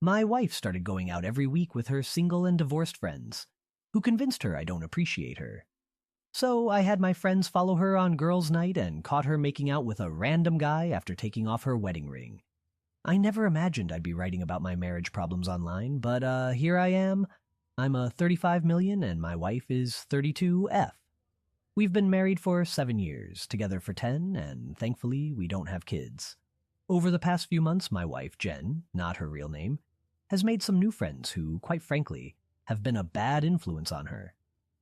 My wife started going out every week with her single and divorced friends, who convinced her I don't appreciate her. So I had my friends follow her on girls' night and caught her making out with a random guy after taking off her wedding ring. I never imagined I'd be writing about my marriage problems online, but here I am. I'm a 35 million and my wife is 32F. We've been married for 7 years, together for 10, and thankfully we don't have kids. Over the past few months, my wife, Jen, not her real name, has made some new friends who, quite frankly, have been a bad influence on her.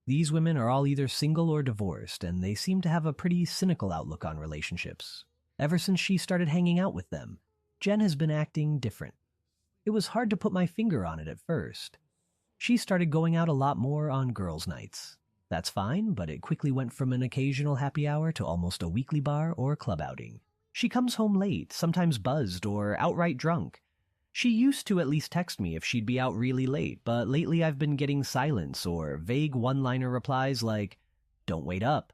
These women are all either single or divorced, and they seem to have a pretty cynical outlook on relationships. Ever since she started hanging out with them, Jen has been acting different. It was hard to put my finger on it at first. She started going out a lot more on girls' nights. That's fine, but it quickly went from an occasional happy hour to almost a weekly bar or club outing. She comes home late, sometimes buzzed or outright drunk. She used to at least text me if she'd be out really late, but lately I've been getting silence or vague one-liner replies like, "Don't wait up."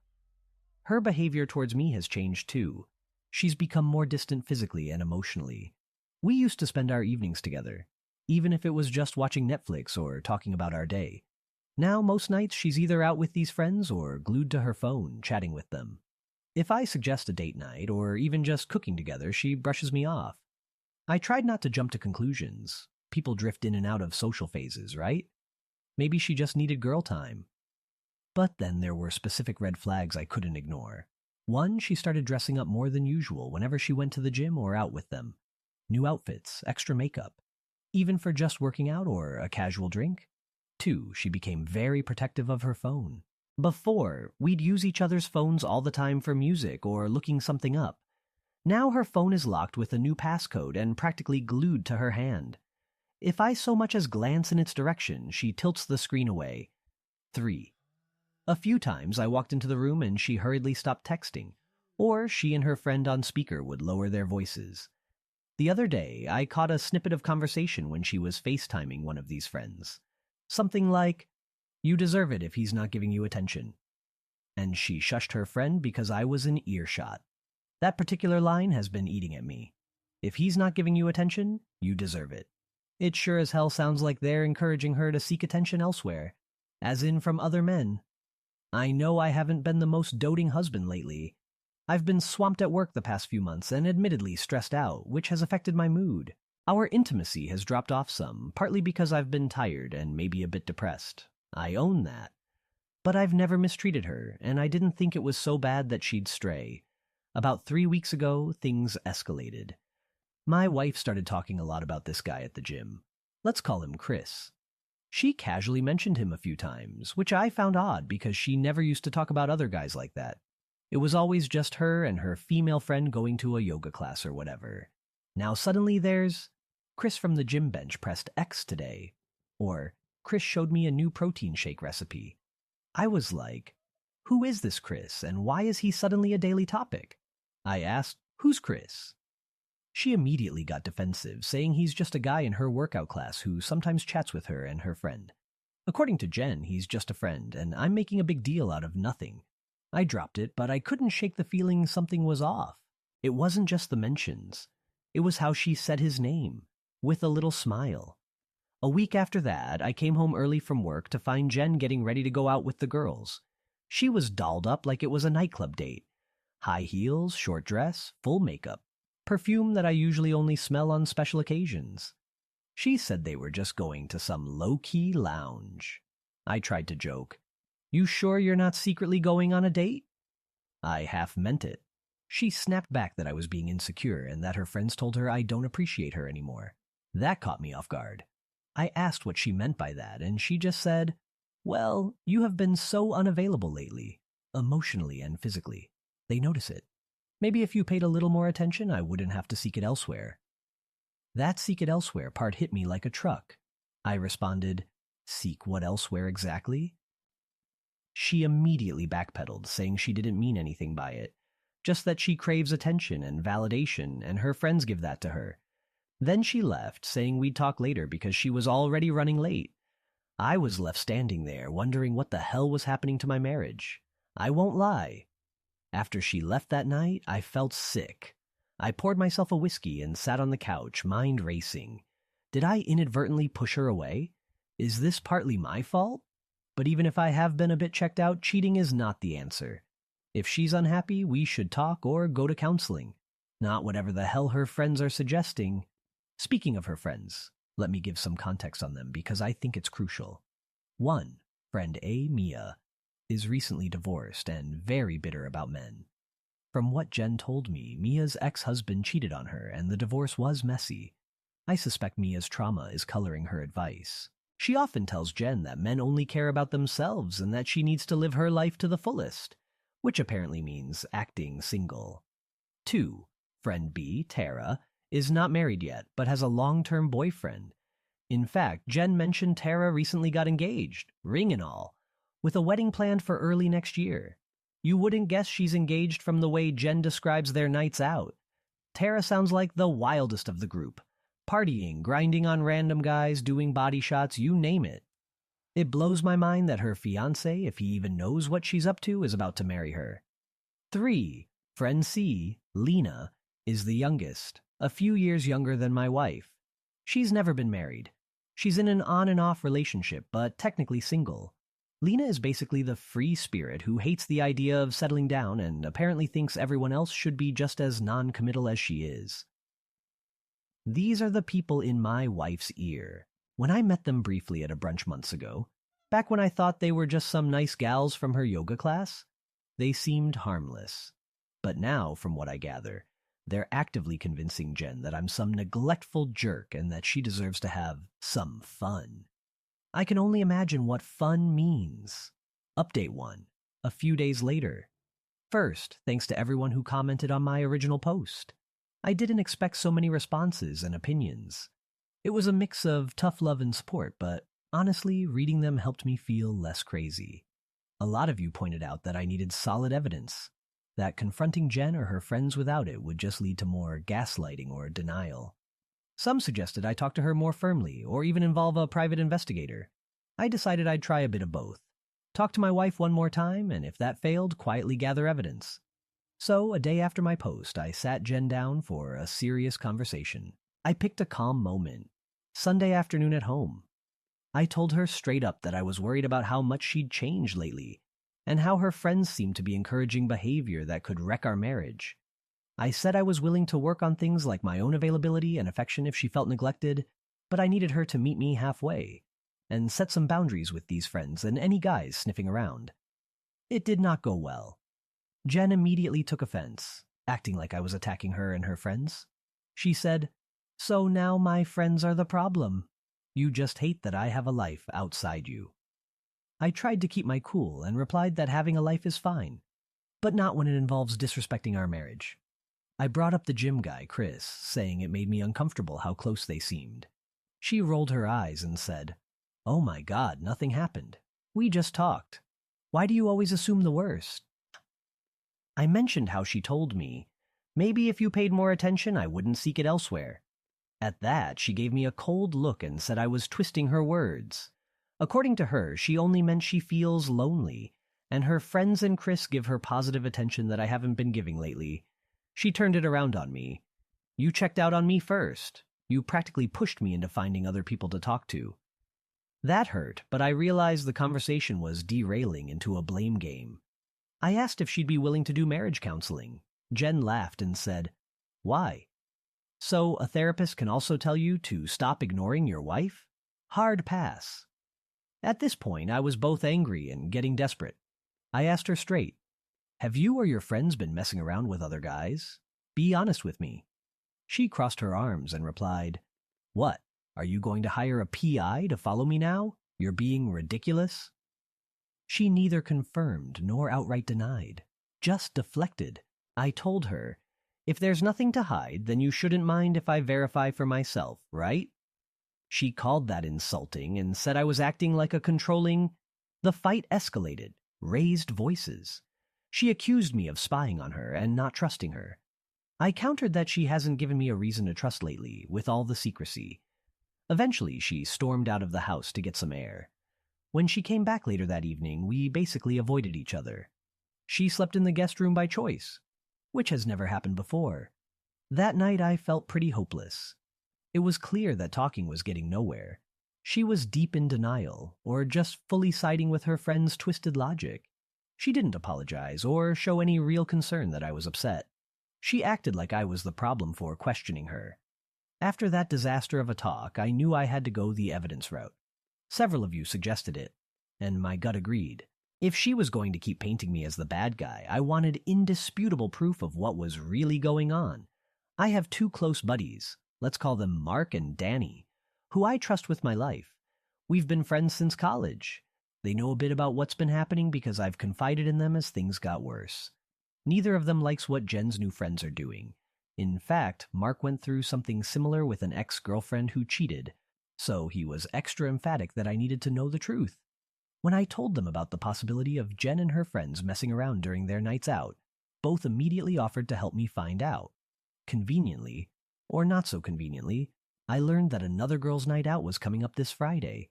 Her behavior towards me has changed too. She's become more distant physically and emotionally. We used to spend our evenings together, even if it was just watching Netflix or talking about our day. Now, most nights, she's either out with these friends or glued to her phone, chatting with them. If I suggest a date night or even just cooking together, she brushes me off. I tried not to jump to conclusions. People drift in and out of social phases, right? Maybe she just needed girl time. But then there were specific red flags I couldn't ignore. One, she started dressing up more than usual whenever she went to the gym or out with them. New outfits, extra makeup, even for just working out or a casual drink. Two, she became very protective of her phone. Before, we'd use each other's phones all the time for music or looking something up. Now her phone is locked with a new passcode and practically glued to her hand. If I so much as glance in its direction, she tilts the screen away. 3. A few times I walked into the room and she hurriedly stopped texting, or she and her friend on speaker would lower their voices. The other day, I caught a snippet of conversation when she was FaceTiming one of these friends. Something like, "You deserve it if he's not giving you attention." And she shushed her friend because I was in earshot. That particular line has been eating at me. If he's not giving you attention, you deserve it. It sure as hell sounds like they're encouraging her to seek attention elsewhere, as in from other men. I know I haven't been the most doting husband lately. I've been swamped at work the past few months and admittedly stressed out, which has affected my mood. Our intimacy has dropped off some, partly because I've been tired and maybe a bit depressed. I own that. But I've never mistreated her, and I didn't think it was so bad that she'd stray. About 3 weeks ago, things escalated. My wife started talking a lot about this guy at the gym. Let's call him Chris. She casually mentioned him a few times, which I found odd because she never used to talk about other guys like that. It was always just her and her female friend going to a yoga class or whatever. Now suddenly there's, "Chris from the gym bench pressed X today," or "Chris showed me a new protein shake recipe." I was like, who is this Chris and why is he suddenly a daily topic? I asked, "Who's Chris?" She immediately got defensive, saying he's just a guy in her workout class who sometimes chats with her and her friend. According to Jen, he's just a friend, and I'm making a big deal out of nothing. I dropped it, but I couldn't shake the feeling something was off. It wasn't just the mentions. It was how she said his name, with a little smile. A week after that, I came home early from work to find Jen getting ready to go out with the girls. She was dolled up like it was a nightclub date. High heels, short dress, full makeup, perfume that I usually only smell on special occasions. She said they were just going to some low-key lounge. I tried to joke. "You sure you're not secretly going on a date?" I half meant it. She snapped back that I was being insecure and that her friends told her I don't appreciate her anymore. That caught me off guard. I asked what she meant by that, and she just said, "Well, you have been so unavailable lately, emotionally and physically. They notice it. Maybe if you paid a little more attention, I wouldn't have to seek it elsewhere." That "seek it elsewhere" part hit me like a truck. I responded, "Seek what elsewhere exactly?" She immediately backpedaled, saying she didn't mean anything by it, just that she craves attention and validation, and her friends give that to her. Then she left, saying we'd talk later because she was already running late. I was left standing there, wondering what the hell was happening to my marriage. I won't lie. After she left that night, I felt sick. I poured myself a whiskey and sat on the couch, mind racing. Did I inadvertently push her away? Is this partly my fault? But even if I have been a bit checked out, cheating is not the answer. If she's unhappy, we should talk or go to counseling, not whatever the hell her friends are suggesting. Speaking of her friends, let me give some context on them because I think it's crucial. 1. Friend A, Mia, is recently divorced and very bitter about men. From what Jen told me, Mia's ex-husband cheated on her and the divorce was messy. I suspect Mia's trauma is coloring her advice. She often tells Jen that men only care about themselves and that she needs to live her life to the fullest, which apparently means acting single. 2. Friend B, Tara, is not married yet, but has a long-term boyfriend. In fact, Jen mentioned Tara recently got engaged, ring and all, with a wedding planned for early next year. You wouldn't guess she's engaged from the way Jen describes their nights out. Tara sounds like the wildest of the group. Partying, grinding on random guys, doing body shots, you name it. It blows my mind that her fiancé, if he even knows what she's up to, is about to marry her. 3. Friend C, Lena, is the youngest, a few years younger than my wife. She's never been married. She's in an on and off relationship, but technically single. Lena is basically the free spirit who hates the idea of settling down and apparently thinks everyone else should be just as non-committal as she is. These are the people in my wife's ear. When I met them briefly at a brunch months ago, back when I thought they were just some nice gals from her yoga class, they seemed harmless. But now, from what I gather, they're actively convincing Jen that I'm some neglectful jerk and that she deserves to have some fun. I can only imagine what fun means. Update 1. A few days later. First, thanks to everyone who commented on my original post. I didn't expect so many responses and opinions. It was a mix of tough love and support, but honestly, reading them helped me feel less crazy. A lot of you pointed out that I needed solid evidence, that confronting Jen or her friends without it would just lead to more gaslighting or denial. Some suggested I talk to her more firmly, or even involve a private investigator. I decided I'd try a bit of both. Talk to my wife one more time, and if that failed, quietly gather evidence. So, a day after my post, I sat Jen down for a serious conversation. I picked a calm moment. Sunday afternoon at home. I told her straight up that I was worried about how much she'd changed lately, and how her friends seemed to be encouraging behavior that could wreck our marriage. I said I was willing to work on things like my own availability and affection if she felt neglected, but I needed her to meet me halfway, and set some boundaries with these friends and any guys sniffing around. It did not go well. Jen immediately took offense, acting like I was attacking her and her friends. She said, "So now my friends are the problem. You just hate that I have a life outside you." I tried to keep my cool and replied that having a life is fine, but not when it involves disrespecting our marriage. I brought up the gym guy, Chris, saying it made me uncomfortable how close they seemed. She rolled her eyes and said, "Oh my God, nothing happened. We just talked. Why do you always assume the worst?" I mentioned how she told me, maybe if you paid more attention, I wouldn't seek it elsewhere. At that, she gave me a cold look and said I was twisting her words. According to her, she only meant she feels lonely, and her friends and Chris give her positive attention that I haven't been giving lately. She turned it around on me. "You checked out on me first. You practically pushed me into finding other people to talk to." That hurt, but I realized the conversation was derailing into a blame game. I asked if she'd be willing to do marriage counseling. Jen laughed and said, "Why?" "So a therapist can also tell you to stop ignoring your wife?" Hard pass. At this point, I was both angry and getting desperate. I asked her straight, "Have you or your friends been messing around with other guys? Be honest with me." She crossed her arms and replied, "What? Are you going to hire a PI to follow me now? You're being ridiculous." She neither confirmed nor outright denied, just deflected. I told her, "If there's nothing to hide, then you shouldn't mind if I verify for myself, right?" She called that insulting and said I was acting like a controlling... The fight escalated, raised voices. She accused me of spying on her and not trusting her. I countered that she hasn't given me a reason to trust lately, with all the secrecy. Eventually, she stormed out of the house to get some air. When she came back later that evening, we basically avoided each other. She slept in the guest room by choice, which has never happened before. That night, I felt pretty hopeless. It was clear that talking was getting nowhere. She was deep in denial, or just fully siding with her friend's twisted logic. She didn't apologize or show any real concern that I was upset. She acted like I was the problem for questioning her. After that disaster of a talk, I knew I had to go the evidence route. Several of you suggested it, and my gut agreed. If she was going to keep painting me as the bad guy, I wanted indisputable proof of what was really going on. I have two close buddies, let's call them Mark and Danny, who I trust with my life. We've been friends since college. They know a bit about what's been happening because I've confided in them as things got worse. Neither of them likes what Jen's new friends are doing. In fact, Mark went through something similar with an ex-girlfriend who cheated, so he was extra emphatic that I needed to know the truth. When I told them about the possibility of Jen and her friends messing around during their nights out, both immediately offered to help me find out. Conveniently, or not so conveniently, I learned that another girls' night out was coming up this Friday.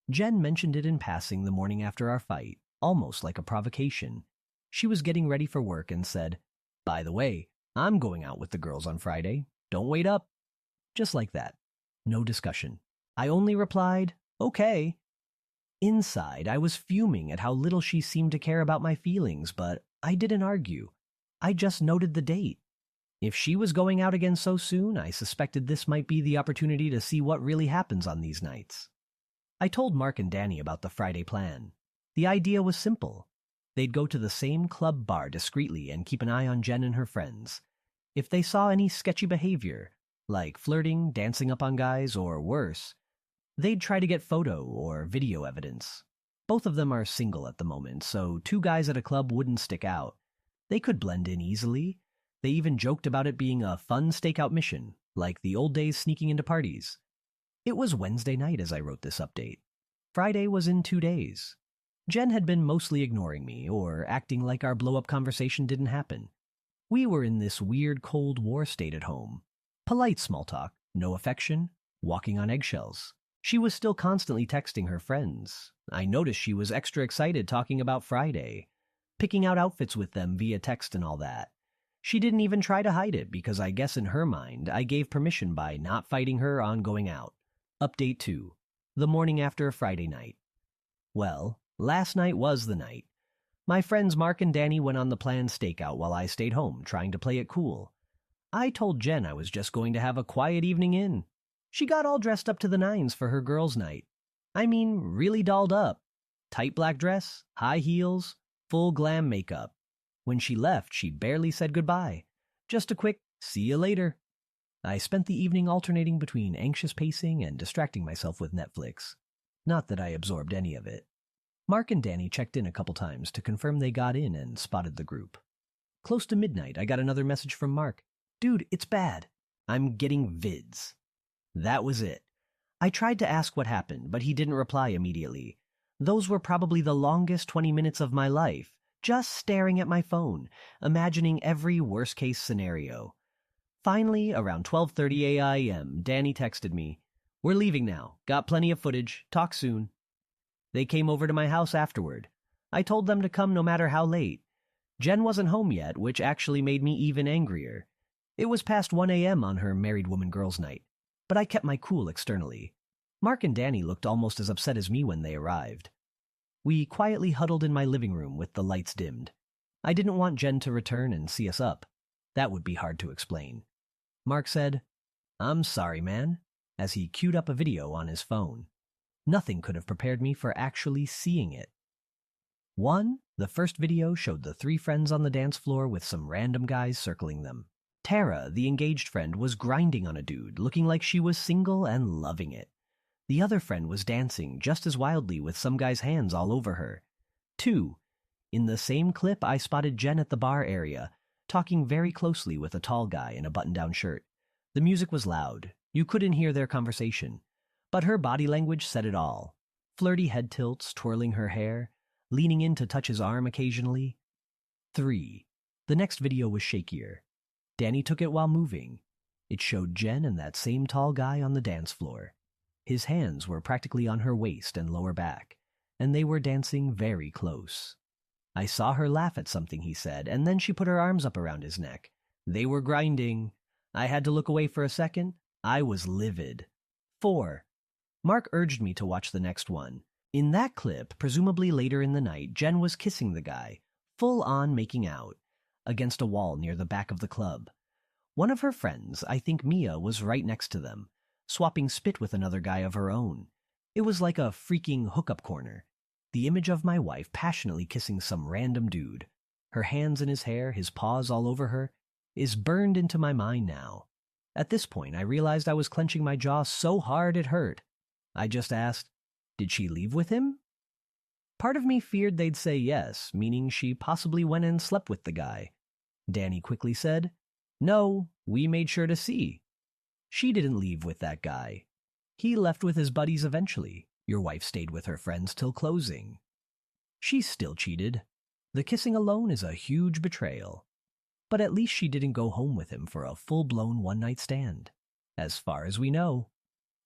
Jen mentioned it in passing the morning after our fight, almost like a provocation. She was getting ready for work and said, "By the way, I'm going out with the girls on Friday. Don't wait up." Just like that. No discussion. I only replied, "Okay." Inside, I was fuming at how little she seemed to care about my feelings, but I didn't argue. I just noted the date. If she was going out again so soon, I suspected this might be the opportunity to see what really happens on these nights. I told Mark and Danny about the Friday plan. The idea was simple. They'd go to the same club bar discreetly and keep an eye on Jen and her friends. If they saw any sketchy behavior, like flirting, dancing up on guys, or worse, they'd try to get photo or video evidence. Both of them are single at the moment, so two guys at a club wouldn't stick out. They could blend in easily. They even joked about it being a fun stakeout mission, like the old days sneaking into parties. It was Wednesday night as I wrote this update. Friday was in 2 days. Jen had been mostly ignoring me, or acting like our blow-up conversation didn't happen. We were in this weird Cold War state at home. Polite small talk, no affection, walking on eggshells. She was still constantly texting her friends. I noticed she was extra excited talking about Friday, picking out outfits with them via text and all that. She didn't even try to hide it because I guess in her mind I gave permission by not fighting her on going out. Update 2. The morning after Friday night. Well, last night was the night. My friends Mark and Danny went on the planned stakeout while I stayed home trying to play it cool. I told Jen I was just going to have a quiet evening in. She got all dressed up to the nines for her girls' night. I mean, really dolled up. Tight black dress, high heels, full glam makeup. When she left, she barely said goodbye. Just a quick, "See you later." I spent the evening alternating between anxious pacing and distracting myself with Netflix. Not that I absorbed any of it. Mark and Danny checked in a couple times to confirm they got in and spotted the group. Close to midnight, I got another message from Mark. "Dude, it's bad. I'm getting vids." That was it. I tried to ask what happened, but he didn't reply immediately. Those were probably the longest 20 minutes of my life, just staring at my phone, imagining every worst-case scenario. Finally, around 12:30 a.m., Danny texted me, "We're leaving now. Got plenty of footage. Talk soon." They came over to my house afterward. I told them to come no matter how late. Jen wasn't home yet, which actually made me even angrier. It was past 1 a.m. on her married woman girls' night, but I kept my cool externally. Mark and Danny looked almost as upset as me when they arrived. We quietly huddled in my living room with the lights dimmed. I didn't want Jen to return and see us up. That would be hard to explain. Mark said, "I'm sorry, man," as he queued up a video on his phone. Nothing could have prepared me for actually seeing it. The first video showed the three friends on the dance floor with some random guys circling them. Tara, the engaged friend, was grinding on a dude, looking like she was single and loving it. The other friend was dancing just as wildly with some guy's hands all over her. 2. In the same clip, I spotted Jen at the bar area, talking very closely with a tall guy in a button-down shirt. The music was loud. You couldn't hear their conversation. But her body language said it all. Flirty head tilts, twirling her hair, leaning in to touch his arm occasionally. 3. The next video was shakier. Danny took it while moving. It showed Jen and that same tall guy on the dance floor. His hands were practically on her waist and lower back, and they were dancing very close. I saw her laugh at something he said, and then she put her arms up around his neck. They were grinding. I had to look away for a second, I was livid. 4. Mark urged me to watch the next one. In that clip, presumably later in the night, Jen was kissing the guy, full on making out, against a wall near the back of the club. One of her friends, I think Mia, was right next to them, swapping spit with another guy of her own. It was like a freaking hookup corner. The image of my wife passionately kissing some random dude, her hands in his hair, his paws all over her, is burned into my mind now. At this point, I realized I was clenching my jaw so hard it hurt. I just asked, did she leave with him? Part of me feared they'd say yes, meaning she possibly went and slept with the guy. Danny quickly said, no, we made sure to see. She didn't leave with that guy. He left with his buddies eventually. Your wife stayed with her friends till closing. She still cheated. The kissing alone is a huge betrayal. But at least she didn't go home with him for a full-blown one-night stand, as far as we know.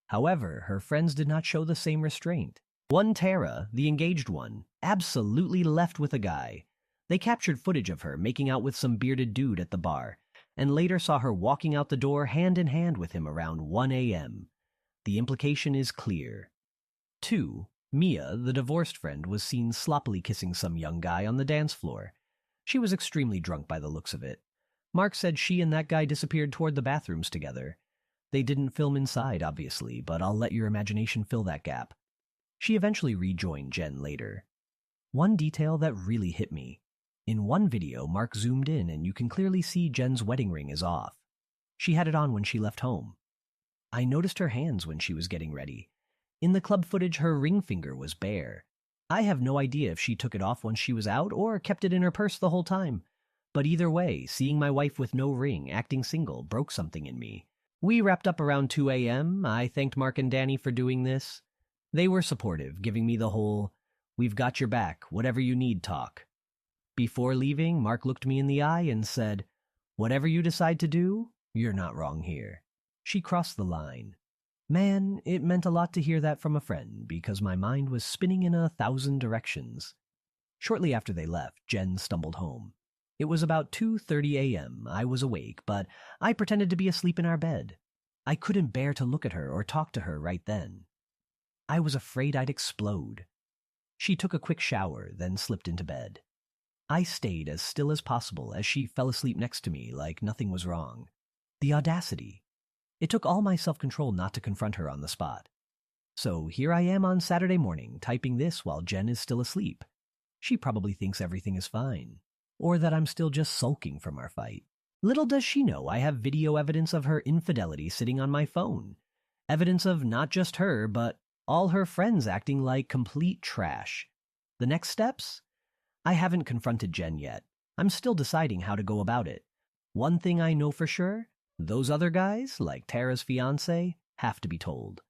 However, her friends did not show the same restraint. One Tara, the engaged one, absolutely left with a guy. They captured footage of her making out with some bearded dude at the bar, and later saw her walking out the door hand in hand with him around 1 a.m. The implication is clear. 2. Mia, the divorced friend, was seen sloppily kissing some young guy on the dance floor. She was extremely drunk by the looks of it. Mark said she and that guy disappeared toward the bathrooms together. They didn't film inside, obviously, but I'll let your imagination fill that gap. She eventually rejoined Jen later. One detail that really hit me. In one video, Mark zoomed in and you can clearly see Jen's wedding ring is off. She had it on when she left home. I noticed her hands when she was getting ready. In the club footage, her ring finger was bare. I have no idea if she took it off when she was out or kept it in her purse the whole time. But either way, seeing my wife with no ring, acting single, broke something in me. We wrapped up around 2 a.m. I thanked Mark and Danny for doing this. They were supportive, giving me the whole, we've got your back, whatever you need talk. Before leaving, Mark looked me in the eye and said, whatever you decide to do, you're not wrong here. She crossed the line. Man, it meant a lot to hear that from a friend because my mind was spinning in 1,000 directions. Shortly after they left, Jen stumbled home. It was about 2:30 a.m. I was awake, but I pretended to be asleep in our bed. I couldn't bear to look at her or talk to her right then. I was afraid I'd explode. She took a quick shower, then slipped into bed. I stayed as still as possible as she fell asleep next to me like nothing was wrong. The audacity. It took all my self-control not to confront her on the spot. So here I am on Saturday morning, typing this while Jen is still asleep. She probably thinks everything is fine, or that I'm still just sulking from our fight. Little does she know I have video evidence of her infidelity sitting on my phone. Evidence of not just her, but all her friends acting like complete trash. The next steps? I haven't confronted Jen yet. I'm still deciding how to go about it. One thing I know for sure, those other guys, like Tara's fiancé, have to be told.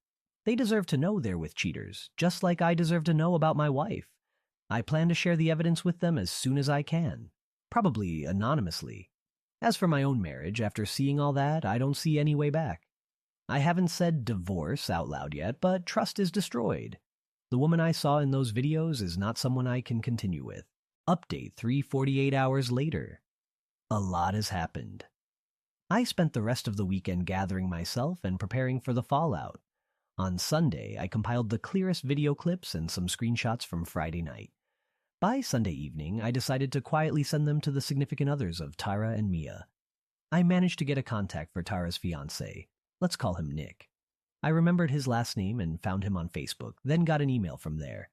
They deserve to know they're with cheaters, just like I deserve to know about my wife. I plan to share the evidence with them as soon as I can, probably anonymously. As for my own marriage, after seeing all that, I don't see any way back. I haven't said divorce out loud yet, but trust is destroyed. The woman I saw in those videos is not someone I can continue with. Update 348 hours later. A lot has happened. I spent the rest of the weekend gathering myself and preparing for the fallout. On Sunday, I compiled the clearest video clips and some screenshots from Friday night. By Sunday evening, I decided to quietly send them to the significant others of Tara and Mia. I managed to get a contact for Tara's fiancé. Let's call him Nick. I remembered his last name and found him on Facebook, then got an email from there.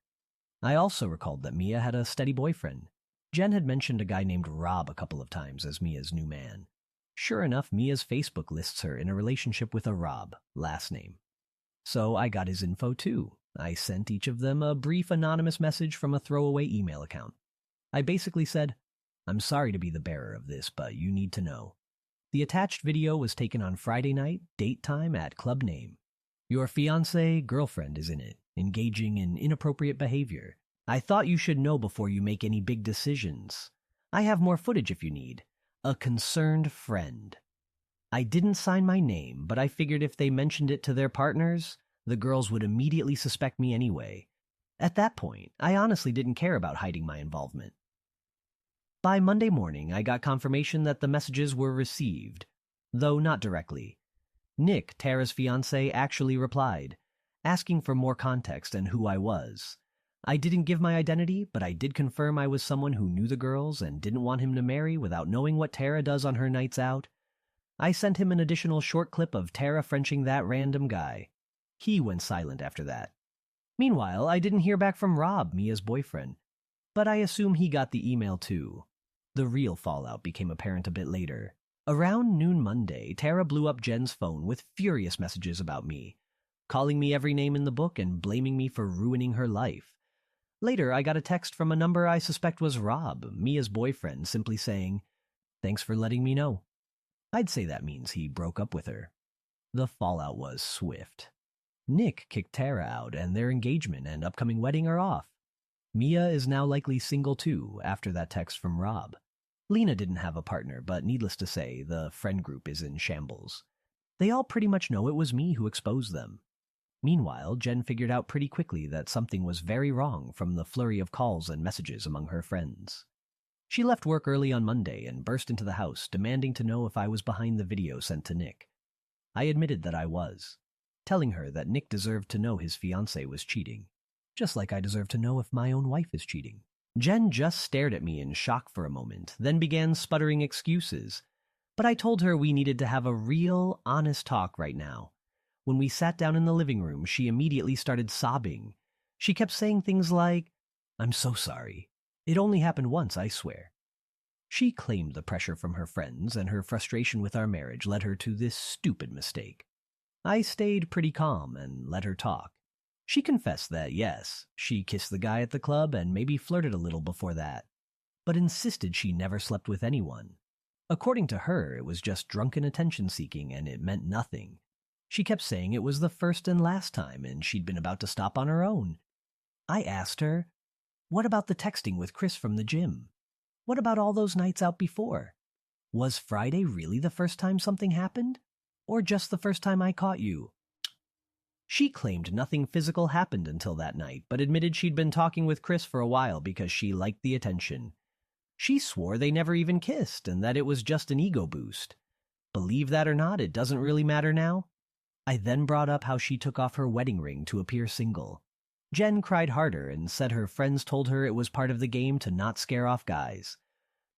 I also recalled that Mia had a steady boyfriend. Jen had mentioned a guy named Rob a couple of times as Mia's new man. Sure enough, Mia's Facebook lists her in a relationship with a Rob, last name. So I got his info too. I sent each of them a brief anonymous message from a throwaway email account. I basically said, I'm sorry to be the bearer of this, but you need to know. The attached video was taken on Friday night, date time at club name. Your fiancé, girlfriend is in it, engaging in inappropriate behavior. I thought you should know before you make any big decisions. I have more footage if you need. A concerned friend. I didn't sign my name, but I figured if they mentioned it to their partners, the girls would immediately suspect me anyway. At that point, I honestly didn't care about hiding my involvement. By Monday morning, I got confirmation that the messages were received, though not directly. Nick, Tara's fiancé, actually replied, asking for more context and who I was. I didn't give my identity, but I did confirm I was someone who knew the girls and didn't want him to marry without knowing what Tara does on her nights out. I sent him an additional short clip of Tara Frenching that random guy. He went silent after that. Meanwhile, I didn't hear back from Rob, Mia's boyfriend, but I assume he got the email too. The real fallout became apparent a bit later. Around noon Monday, Tara blew up Jen's phone with furious messages about me, calling me every name in the book and blaming me for ruining her life. Later, I got a text from a number I suspect was Rob, Mia's boyfriend, simply saying, "Thanks for letting me know." I'd say that means he broke up with her. The fallout was swift. Nick kicked Tara out, and their engagement and upcoming wedding are off. Mia is now likely single too, after that text from Rob. Lena didn't have a partner, but needless to say, the friend group is in shambles. They all pretty much know it was me who exposed them. Meanwhile, Jen figured out pretty quickly that something was very wrong from the flurry of calls and messages among her friends. She left work early on Monday and burst into the house, demanding to know if I was behind the video sent to Nick. I admitted that I was, telling her that Nick deserved to know his fiancée was cheating, just like I deserve to know if my own wife is cheating. Jen just stared at me in shock for a moment, then began sputtering excuses, but I told her we needed to have a real, honest talk right now. When we sat down in the living room, she immediately started sobbing. She kept saying things like, "I'm so sorry. It only happened once, I swear." She claimed the pressure from her friends, and her frustration with our marriage led her to this stupid mistake. I stayed pretty calm and let her talk. She confessed that, yes, she kissed the guy at the club and maybe flirted a little before that, but insisted she never slept with anyone. According to her, it was just drunken attention-seeking and it meant nothing. She kept saying it was the first and last time, and she'd been about to stop on her own. I asked her, "What about the texting with Chris from the gym? What about all those nights out before? Was Friday really the first time something happened? Or just the first time I caught you?" She claimed nothing physical happened until that night, but admitted she'd been talking with Chris for a while because she liked the attention. She swore they never even kissed and that it was just an ego boost. Believe that or not, it doesn't really matter now. I then brought up how she took off her wedding ring to appear single. Jen cried harder and said her friends told her it was part of the game to not scare off guys.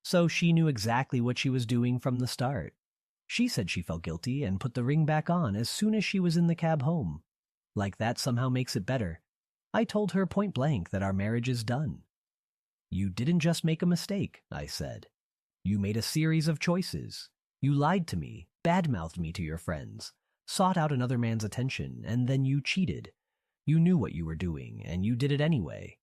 So she knew exactly what she was doing from the start. She said she felt guilty and put the ring back on as soon as she was in the cab home. Like that somehow makes it better. I told her point blank that our marriage is done. "You didn't just make a mistake," I said. "You made a series of choices. You lied to me, badmouthed me to your friends, sought out another man's attention, and then you cheated. You knew what you were doing, and you did it anyway."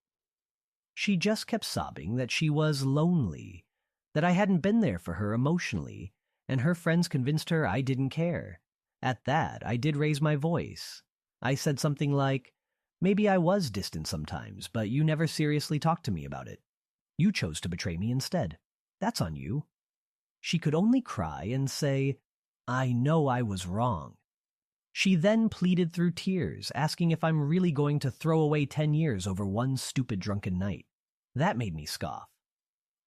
She just kept sobbing that she was lonely, that I hadn't been there for her emotionally, and her friends convinced her I didn't care. At that, I did raise my voice. I said something like, "Maybe I was distant sometimes, but you never seriously talked to me about it. You chose to betray me instead. That's on you." She could only cry and say, "I know I was wrong." She then pleaded through tears, asking if I'm really going to throw away 10 years over one stupid drunken night. That made me scoff.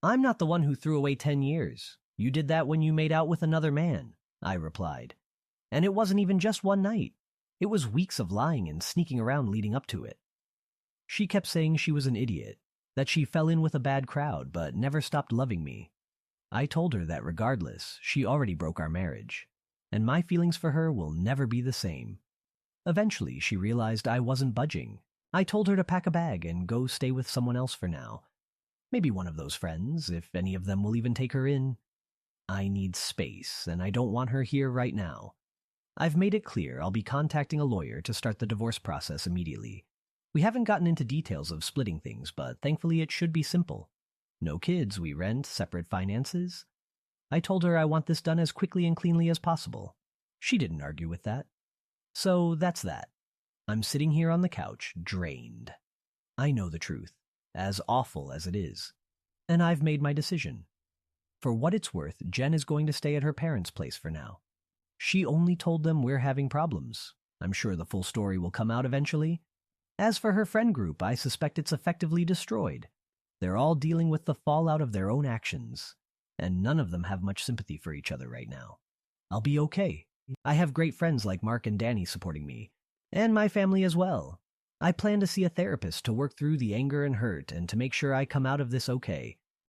"I'm not the one who threw away 10 years. You did that when you made out with another man," I replied. "And it wasn't even just one night. It was weeks of lying and sneaking around leading up to it." She kept saying she was an idiot, that she fell in with a bad crowd but never stopped loving me. I told her that regardless, she already broke our marriage, and my feelings for her will never be the same. Eventually, she realized I wasn't budging. I told her to pack a bag and go stay with someone else for now. Maybe one of those friends, if any of them will even take her in. I need space, and I don't want her here right now. I've made it clear I'll be contacting a lawyer to start the divorce process immediately. We haven't gotten into details of splitting things, but thankfully it should be simple. No kids, we rent, separate finances. I told her I want this done as quickly and cleanly as possible. She didn't argue with that. So that's that. I'm sitting here on the couch, drained. I know the truth, as awful as it is. And I've made my decision. For what it's worth, Jen is going to stay at her parents' place for now. She only told them we're having problems. I'm sure the full story will come out eventually. As for her friend group, I suspect it's effectively destroyed. They're all dealing with the fallout of their own actions, and none of them have much sympathy for each other right now. I'll be okay. I have great friends like Mark and Danny supporting me, and my family as well. I plan to see a therapist to work through the anger and hurt and to make sure I come out of this okay.